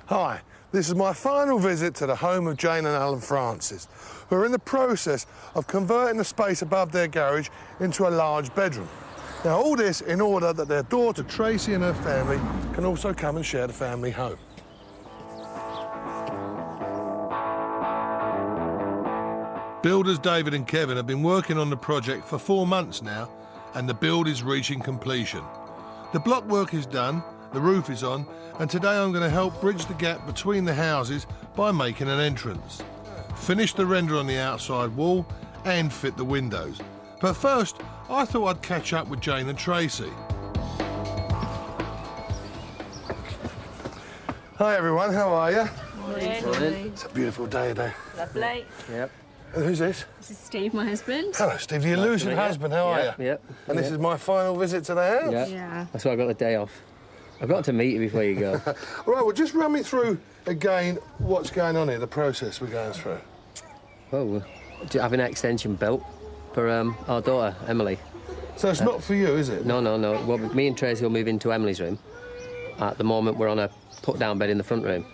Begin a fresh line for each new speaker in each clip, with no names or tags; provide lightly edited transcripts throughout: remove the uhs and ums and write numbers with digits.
Hi, this is my final visit to the home of Jane and Alan Francis, who are in the process of converting the space above their garage into a large bedroom. Now, all this in order that their daughter Tracy and her family can also come and share the family home. Builders David and Kevin have been working on the project for 4 months now, and the build is reaching completion. The block work is done, the roof is on, and today I'm going to help bridge the gap between the houses by making an entrance. Finish the render on the outside wall and fit the windows. But first, I thought I'd catch up with Jane and Tracy. Hi everyone, how are you?
Morning.
It's a beautiful day today.
Lovely.
Yep.
And who's this?
This is Steve, my husband.
Hello Steve, the elusive husband, how are you?
Yep.
And this is my final visit to the house?
Yep.
Yeah.
That's why I got the day off. I've got to meet you before you go.
All right, well, just run me through again what's going on here, the process we're going through.
Well, we're having an extension built for our daughter, Emily.
So it's not for you, is it?
No. Well, me and Tracy will move into Emily's room. At the moment, we're on a put-down bed in the front room.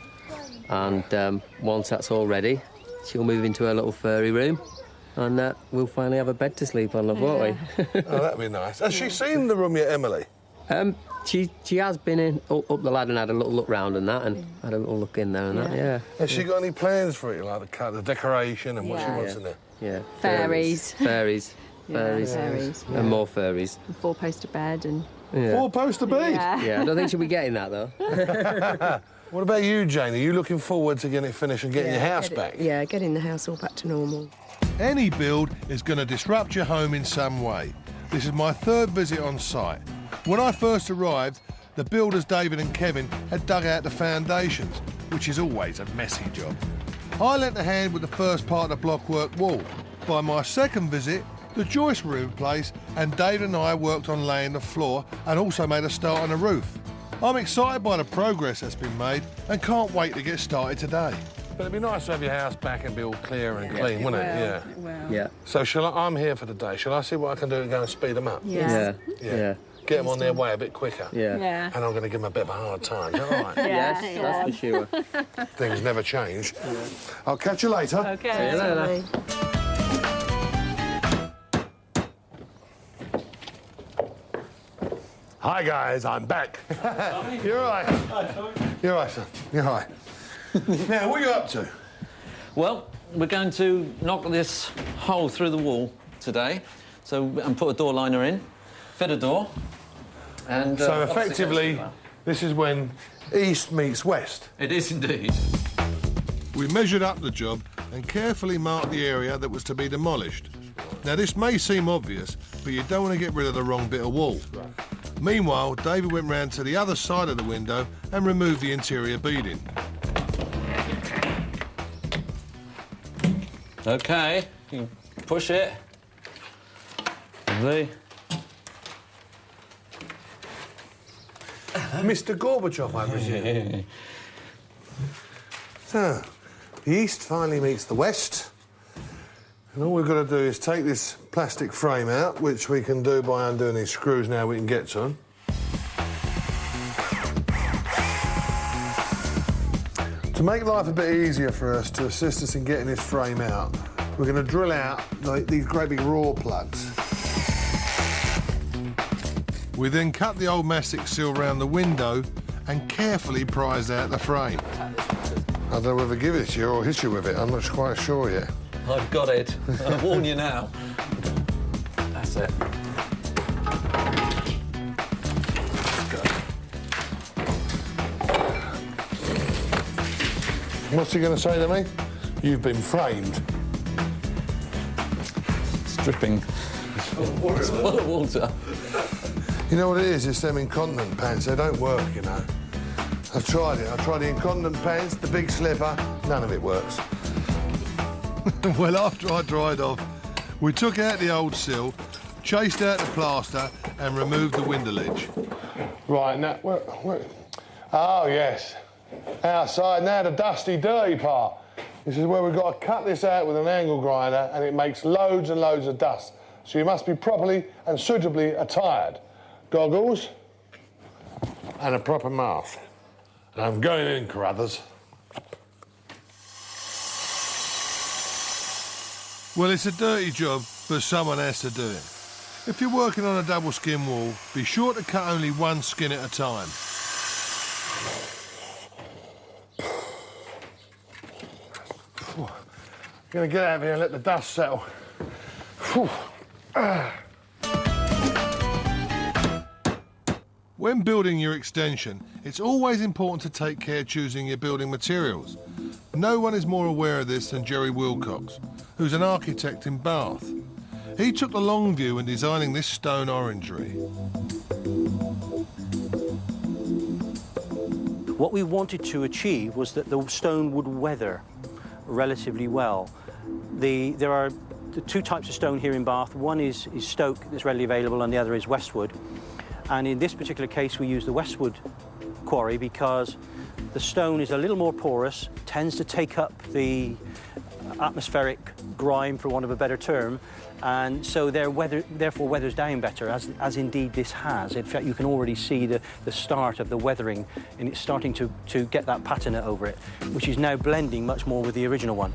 And once that's all ready, she'll move into her little furry room. And we'll finally have a bed to sleep on, love, won't we?
Oh, that'd be nice. Has she seen the room yet, Emily?
She has been in up the ladder and had a little look round and that, and had a little look in there and that, yeah.
Has she got any plans for it, like the decoration and what she wants in there?
Yeah.
Fairies.
Fairies. Fairies.
Fairies.
And more fairies.
And 4-poster bed and...
Yeah.
4-poster bed?
Yeah, I don't think she'll be getting that, though.
What about you, Jane? Are you looking forward to getting it finished and getting your house back?
Yeah, getting the house all back to normal.
Any build is going to disrupt your home in some way. This is my 3rd visit on site. When I first arrived, the builders David and Kevin had dug out the foundations, which is always a messy job. I lent a hand with the first part of the blockwork wall. By my 2nd visit, the joists were in place and David and I worked on laying the floor and also made a start on the roof. I'm excited by the progress that's been made and can't wait to get started today. But it'd be nice to have your house back and be all clear and clean, wouldn't it? Yeah.
It will.
Yeah.
So I'm here for the day. Shall I see what I can do to go and speed them up?
Yes.
Yeah.
Get them on their way a bit quicker.
Yeah.
Yeah.
And I'm going to give them a bit of a hard time. Is that all right?
Yeah.
Yes, that's for sure.
Things never change. I'll catch you later.
Okay.
See you later.
Hi, guys. I'm back. You're all right. You're all right, son. You're all right. Now, what are you up to?
Well, we're going to knock this hole through the wall today, and put a door liner in, fit a door, and...
So,
obviously
effectively, this is when east meets west.
It is indeed.
We measured up the job and carefully marked the area that was to be demolished. Now, this may seem obvious, but you don't want to get rid of the wrong bit of wall. Meanwhile, David went round to the other side of the window and removed the interior beading.
OK, you push it. Lovely.
Mr. Gorbachev, I presume. So, the east finally meets the west. And all we've got to do is take this plastic frame out, which we can do by undoing these screws now we can get to them. To make life a bit easier for us, to assist us in getting this frame out, we're going to drill out these great big raw plugs. We then cut the old mastic seal around the window and carefully prise out the frame. I don't know whether to give it to you or hit you with it. I'm not quite sure yet.
I've got it. I warn you now. That's it.
What's he going to say to me? You've been framed.
It's dripping. It's full of water.
You know what it is? It's them incontinent pants. They don't work, you know. I've tried it. I tried the incontinent pants, the big slipper. None of it works. Well, after I dried off, we took out the old sill, chased out the plaster and removed the window ledge. Right, now... Oh, yes. Outside, now the dusty, dirty part. This is where we've got to cut this out with an angle grinder and it makes loads and loads of dust. So you must be properly and suitably attired. Goggles and a proper mask. I'm going in, Carruthers. Well, it's a dirty job, but someone has to do it. If you're working on a double skin wall, be sure to cut only one skin at a time. I'm gonna get out of here and let the dust settle. When building your extension, it's always important to take care choosing your building materials. No one is more aware of this than Jerry Wilcox, who's an architect in Bath. He took the long view in designing this stone orangery.
What we wanted to achieve was that the stone would weather relatively well. There are the two types of stone here in Bath. One is Stoke, that's readily available, and the other is Westwood. And in this particular case, we use the Westwood quarry because the stone is a little more porous, tends to take up the atmospheric grime, for want of a better term, and so therefore weathers down better, as indeed this has. In fact, you can already see the start of the weathering, and it's starting to get that patina over it, which is now blending much more with the original one.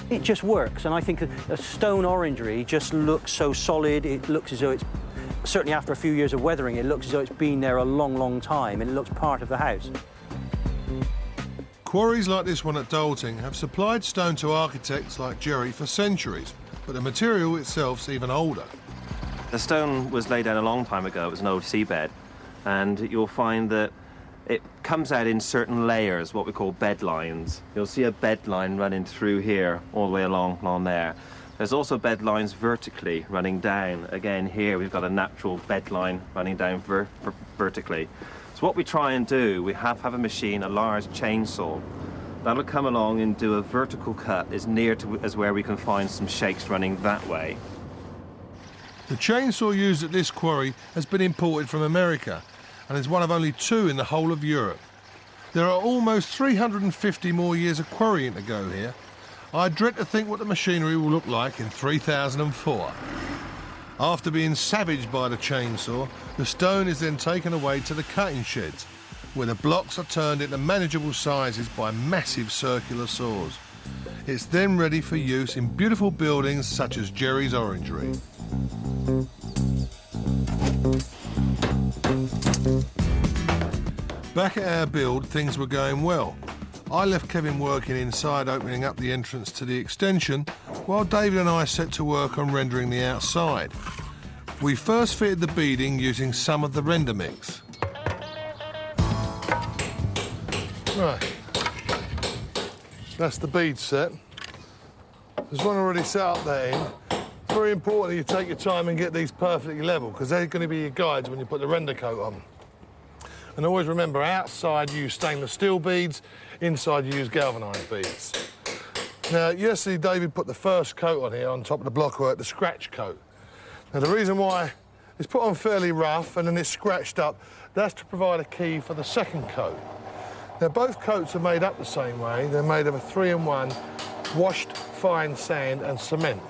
It just works, and I think a stone orangery just looks so solid. It looks as though it's, certainly after a few years of weathering, it looks as though it's been there a long, long time, and it looks part of the house.
Quarries like this one at Dalting have supplied stone to architects like Jerry for centuries, but the material itself's even older.
The stone was laid down a long time ago. It was an old seabed, and you'll find that it comes out in certain layers, what we call bed lines. You'll see a bed line running through here, all the way along there. There's also bed lines vertically running down. Again, here we've got a natural bed line running down vertically. So what we try and do, we have a machine, a large chainsaw, that'll come along and do a vertical cut as near to as where we can find some shakes running that way.
The chainsaw used at this quarry has been imported from America and is one of only two in the whole of Europe. There are almost 350 more years of quarrying to go here. I dread to think what the machinery will look like in 3004. After being savaged by the chainsaw, the stone is then taken away to the cutting sheds, where the blocks are turned into manageable sizes by massive circular saws. It's then ready for use in beautiful buildings such as Jerry's Orangery. Back at our build, things were going well. I left Kevin working inside, opening up the entrance to the extension, while David and I set to work on rendering the outside. We first fitted the beading using some of the render mix. Right, that's the bead set. There's one already set up there. It's very important that you take your time and get these perfectly level, because they're going to be your guides when you put the render coat on. And always remember, outside you use stainless steel beads, inside you use galvanised beads. Now, yesterday David put the first coat on here on top of the blockwork, the scratch coat. Now, the reason why it's put on fairly rough and then it's scratched up, that's to provide a key for the second coat. Now, both coats are made up the same way. They're made of a 3-in-1 washed fine sand and cement.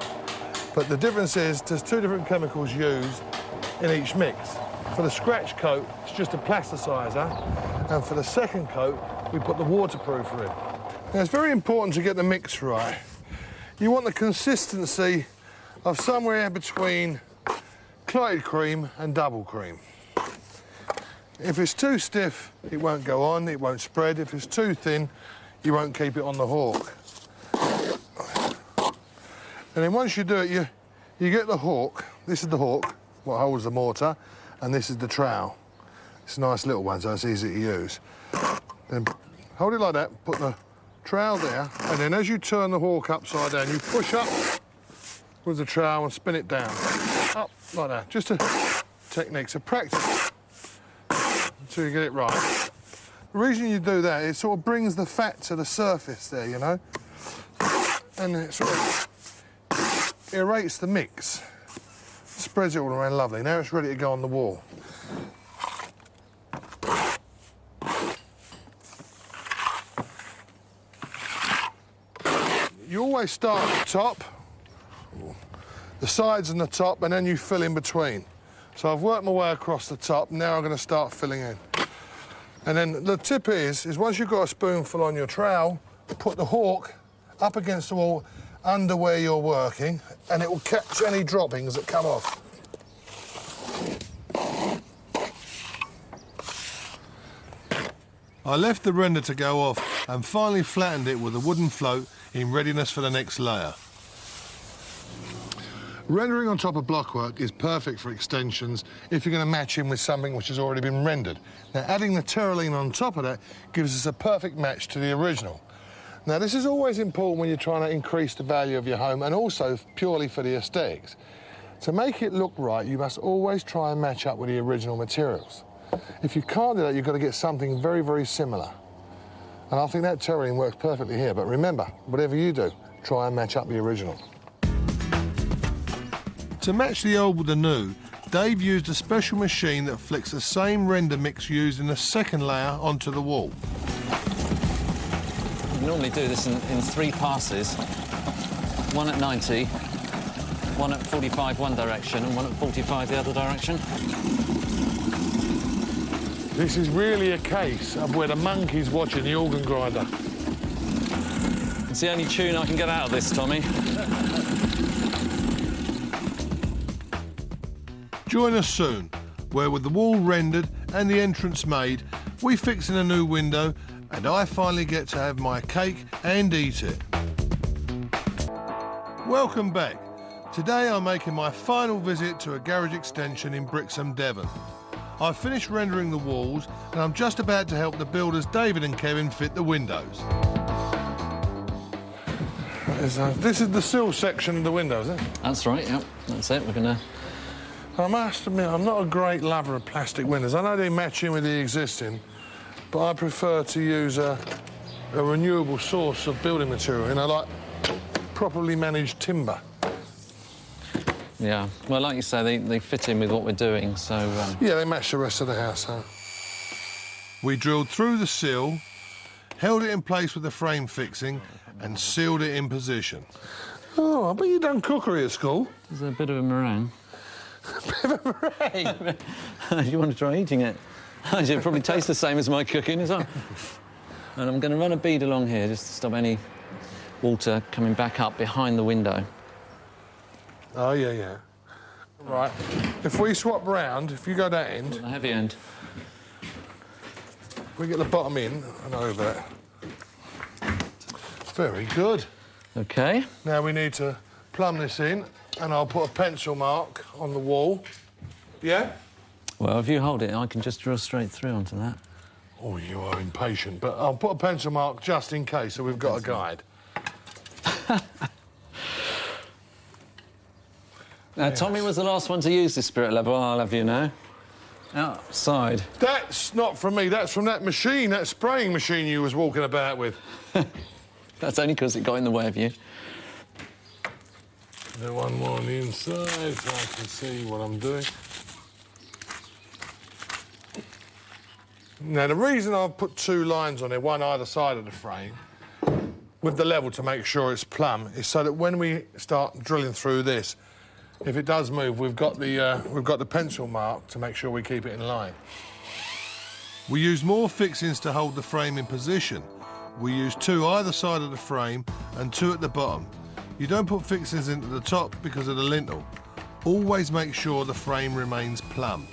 But the difference is there's two different chemicals used in each mix. For the scratch coat, it's just a plasticizer, and for the second coat, we put the waterproofer in. Now, it's very important to get the mix right. You want the consistency of somewhere between clotted cream and double cream. If it's too stiff, it won't go on, it won't spread. If it's too thin, you won't keep it on the hawk. And then once you do it, you get the hawk. This is the hawk, what holds the mortar, and this is the trowel. It's a nice little one, so it's easy to use. Then hold it like that, put the trowel there, and then as you turn the hawk upside down, you push up with the trowel and spin it down. Up, like that. Just a technique, so practice until you get it right. The reason you do that, it sort of brings the fat to the surface there, you know? And it sort of aerates the mix. Spreads it all around lovely. Now it's ready to go on the wall. You always start at the top, the sides and the top, and then you fill in between. So I've worked my way across the top, now I'm going to start filling in. And then the tip is once you've got a spoonful on your trowel, put the hawk up against the wall under where you're working, and it will catch any droppings that come off. I left the render to go off and finally flattened it with a wooden float in readiness for the next layer. Rendering on top of blockwork is perfect for extensions if you're going to match in with something which has already been rendered. Now, adding the terraline on top of that gives us a perfect match to the original. Now, this is always important when you're trying to increase the value of your home and also purely for the aesthetics. To make it look right, you must always try and match up with the original materials. If you can't do that, you've got to get something very, very similar. And I think that terraline works perfectly here. But remember, whatever you do, try and match up the original. To match the old with the new, Dave used a special machine that flicks the same render mix used in the second layer onto the wall.
We normally do this in 3 passes. One at 90, one at 45 one direction, and one at 45 the other direction.
This is really a case of where the monkey's watching the organ grinder.
It's the only tune I can get out of this, Tommy.
Join us soon, where with the wall rendered and the entrance made, we fix in a new window and I finally get to have my cake and eat it. Welcome back. Today I'm making my final visit to a garage extension in Brixham, Devon. I've finished rendering the walls and I'm just about to help the builders David and Kevin fit the windows. This is the sill section of the windows, isn't it?
That's right, yep. That's it. We're going to...
I must admit, I'm not a great lover of plastic windows. I know they match in with the existing, but I prefer to use a renewable source of building material, you know, like properly managed timber.
Yeah, well, like you say, they fit in with what we're doing, so...
Yeah, they match the rest of the house, huh? We drilled through the sill, held it in place with the frame fixing, and sealed it in position. Oh, I bet you done cookery at school.
There's a bit of a meringue.
A bit of a meringue?
You want to try eating it? It'll probably taste the same as my cooking as well. And I'm going to run a bead along here just to stop any water coming back up behind the window.
Oh, yeah, yeah. Right. If we swap round, if you go that end...
The heavy end.
We get the bottom in and over it. Very good.
OK.
Now we need to plumb this in, and I'll put a pencil mark on the wall. Yeah?
Well, if you hold it, I can just drill straight through onto that.
Oh, you are impatient, but I'll put a pencil mark just in case, so we've got a guide.
Now, Tommy was the last one to use this spirit level, I'll have you know. Outside.
That's not from me, that's from that machine, that spraying machine you was walking about with.
That's only because it got in the way of you.
Do one more on the inside so I can see what I'm doing. Now, the reason I've put 2 lines on there, one either side of the frame, with the level to make sure it's plumb, is so that when we start drilling through this, if it does move, we've got the pencil mark to make sure we keep it in line. We use more fixings to hold the frame in position. We use 2 either side of the frame and 2 at the bottom. You don't put fixings into the top because of the lintel. Always make sure the frame remains plumb.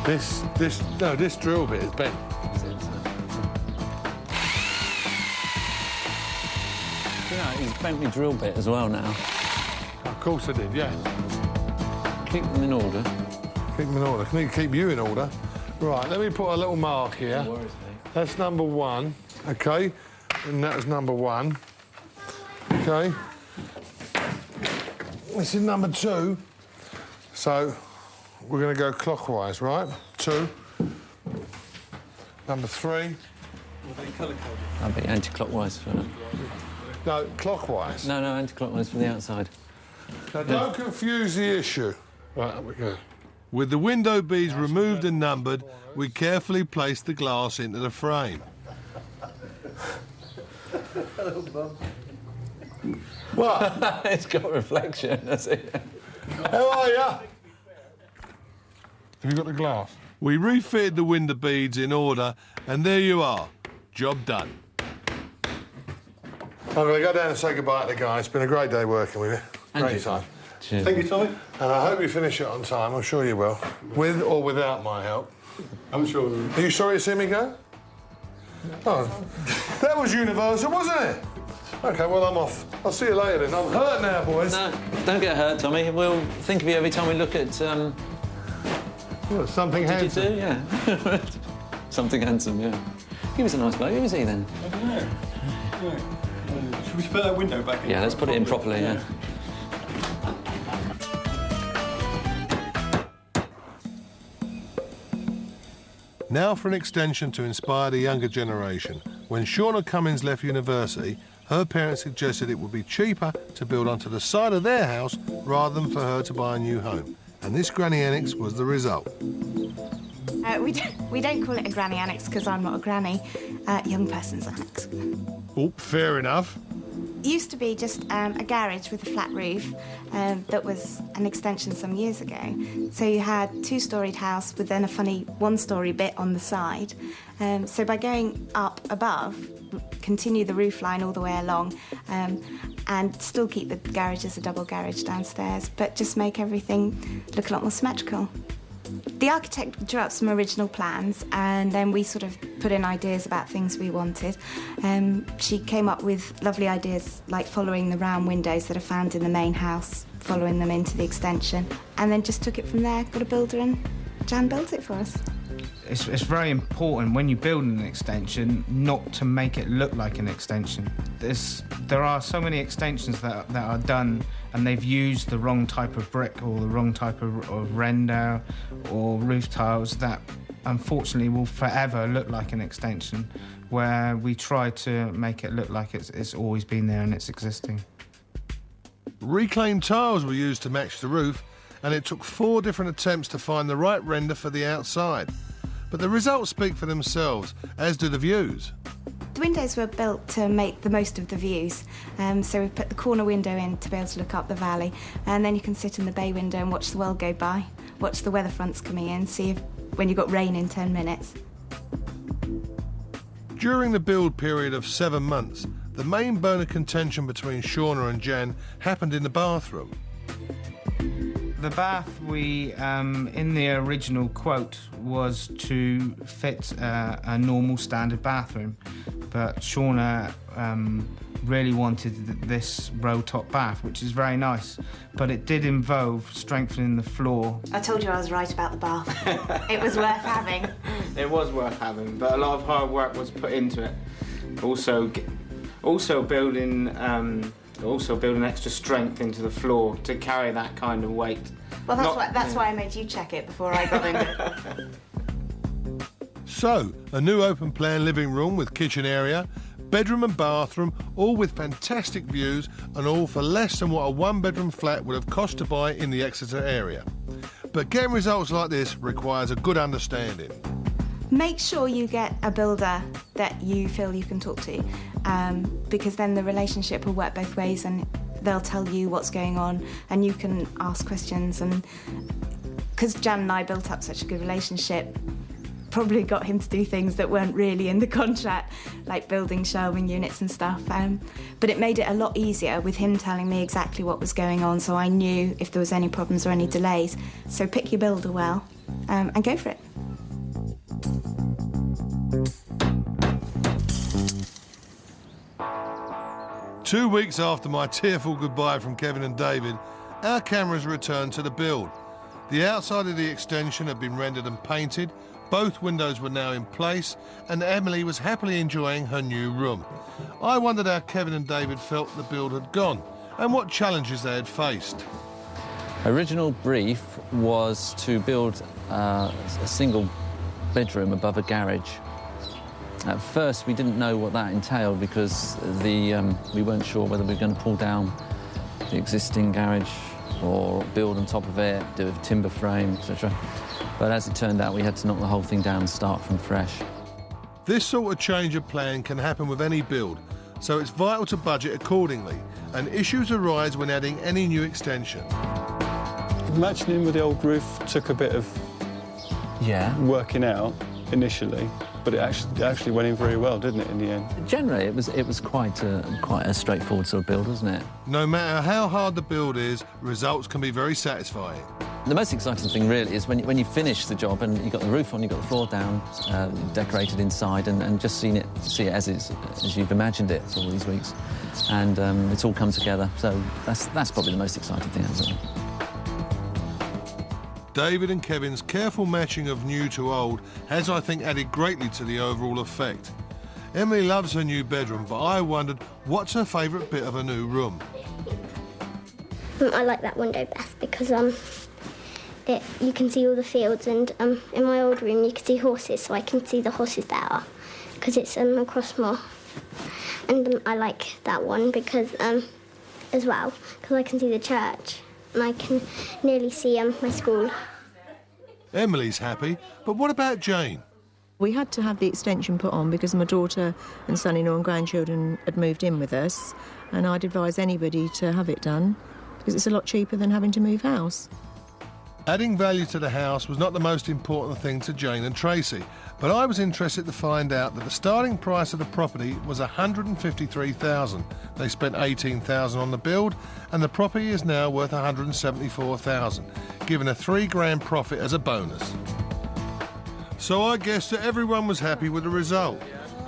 This drill bit is bent.
Yeah, he's bent me drill bit as well now.
Of course I did, yeah.
Keep them in order.
Keep them in order. I need to keep you in order. Right, let me put a little mark here. That's number 1, OK? And that was number 1. OK? This is number 2. So we're going to go clockwise, right? 2. Number 3.
I'll be anti-clockwise for that.
No, clockwise.
No, anti-clockwise for the outside.
Now, don't confuse the issue. Right, up we go. With the window beads removed and numbered, we carefully place the glass into the frame. What?
It's got reflection, has it?
How are you? Have you got the glass? We refitted the window beads in order, and there you are. Job done. I'm going to go down and say goodbye to the guy. It's been a great day working with you. Great time.
Cheers.
Thank you, Tommy. And I hope you finish it on time. I'm sure you will. With or without my help.
I'm sure.
Are you sorry to see me go? Oh, that was universal, wasn't it? OK, well, I'm off. I'll see you later, then. I'm hurt now, boys.
No, don't get hurt, Tommy. We'll think of you every time we look at...
Well, something
Did
handsome.
you do? Yeah. Something handsome, yeah. He was a nice bloke. Who was he, then?
I don't know. Yeah. Should we put that window back in?
Yeah, let's put it in properly, yeah.
Now for an extension to inspire the younger generation. When Shauna Cummins left university, her parents suggested it would be cheaper to build onto the side of their house rather than for her to buy a new home. And this granny annex was the result.
We don't call it a granny annex because I'm not a granny. Young person's annex.
Oh, fair enough.
It used to be just a garage with a flat roof that was an extension some years ago. So you had two-storied house with then a funny one-storey bit on the side. So by going up above, continue the roof line all the way along and still keep the garage as a double garage downstairs, but just make everything look a lot more symmetrical. The architect drew up some original plans and then we sort of put in ideas about things we wanted. She came up with lovely ideas like following the round windows that are found in the main house, following them into the extension, and then just took it from there, got a builder and Jan built it for us.
It's very important when you build an extension not to make it look like an extension. There are so many extensions that are done and they've used the wrong type of brick or the wrong type of render or roof tiles that unfortunately will forever look like an extension, where we try to make it look like it's always been there and it's existing.
Reclaimed tiles were used to match the roof, and it took 4 different attempts to find the right render for the outside. But the results speak for themselves, as do the views.
The windows were built to make the most of the views, so we put the corner window in to be able to look up the valley, and then you can sit in the bay window and watch the world go by, watch the weather fronts coming in, see when you've got rain in 10 minutes.
During the build period of 7 months, the main bone of contention between Shauna and Jan happened in the bathroom.
The bath in the original quote was to fit a normal standard bathroom, but Shauna really wanted this row-top bath, which is very nice, but it did involve strengthening the floor.
I told you I was right about the bath. It was worth having.
It was worth having, but a lot of hard work was put into it. Also building extra strength into the floor to carry that kind of weight.
Well, that's why I made you check it before I got in it.
So, a new open-plan living room with kitchen area, bedroom and bathroom, all with fantastic views, and all for less than what a one-bedroom flat would have cost to buy in the Exeter area. But getting results like this requires a good understanding.
Make sure you get a builder that you feel you can talk to, because then the relationship will work both ways and they'll tell you what's going on and you can ask questions. And because Jan and I built up such a good relationship, probably got him to do things that weren't really in the contract, like building shelving units and stuff. But it made it a lot easier with him telling me exactly what was going on, so I knew if there was any problems or any delays. So pick your builder well and go for it.
Two weeks after my tearful goodbye from Kevin and David, our cameras returned to the build. The outside of the extension had been rendered and painted, both windows were now in place, and Emily was happily enjoying her new room. I wondered how Kevin and David felt the build had gone and what challenges they had faced.
Original brief was to build a single bedroom above a garage. At first, we didn't know what that entailed because we weren't sure whether we were going to pull down the existing garage or build on top of it, do a timber frame, etc. But as it turned out, we had to knock the whole thing down and start from fresh.
This sort of change of plan can happen with any build, so it's vital to budget accordingly, and issues arise when adding any new extension.
Matching in with the old roof took a bit of working out initially, but it actually went in very well, didn't it, in the end?
Generally, it was quite a straightforward sort of build, wasn't it?
No matter how hard the build is, results can be very satisfying.
The most exciting thing, really, is when you finish the job and you've got the roof on, you've got the floor down, decorated inside, and just see it as you've imagined it for all these weeks. And it's all come together, so that's probably the most exciting thing, isn't it?
David and Kevin's careful matching of new to old has, I think, added greatly to the overall effect. Emily loves her new bedroom, but I wondered what's her favourite bit of a new room.
I like that window best because you can see all the fields, and in my old room you can see horses, so I can see the horses better because it's across more. And I like that one because as well because I can see the church and I can nearly see my school.
Emily's happy, but what about Jane?
We had to have the extension put on because my daughter and son-in-law and grandchildren had moved in with us, and I'd advise anybody to have it done because it's a lot cheaper than having to move house.
Adding value to the house was not the most important thing to Jane and Tracy, but I was interested to find out that the starting price of the property was $153,000. They spent $18,000 on the build, and the property is now worth $174,000, giving a $3,000 profit as a bonus. So I guess that everyone was happy with the result,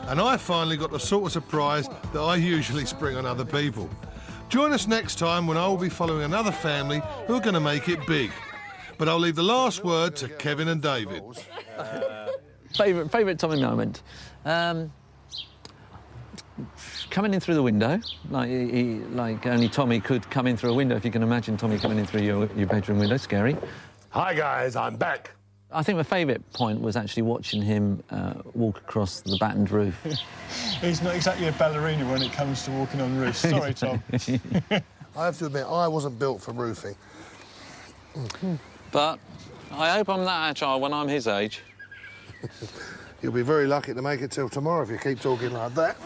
and I finally got the sort of surprise that I usually spring on other people. Join us next time when I will be following another family who are going to make it big. But I'll leave the last word to Kevin and David.
Favourite Tommy moment? Coming in through the window, like only Tommy could come in through a window. If you can imagine Tommy coming in through your bedroom window, scary.
Hi guys, I'm back.
I think my favourite point was actually watching him walk across the battened roof.
He's not exactly a ballerina when it comes to walking on roofs. Sorry, Tom.
I have to admit, I wasn't built for roofing.
But I hope I'm that agile when I'm his age.
You'll be very lucky to make it till tomorrow if you keep talking like that.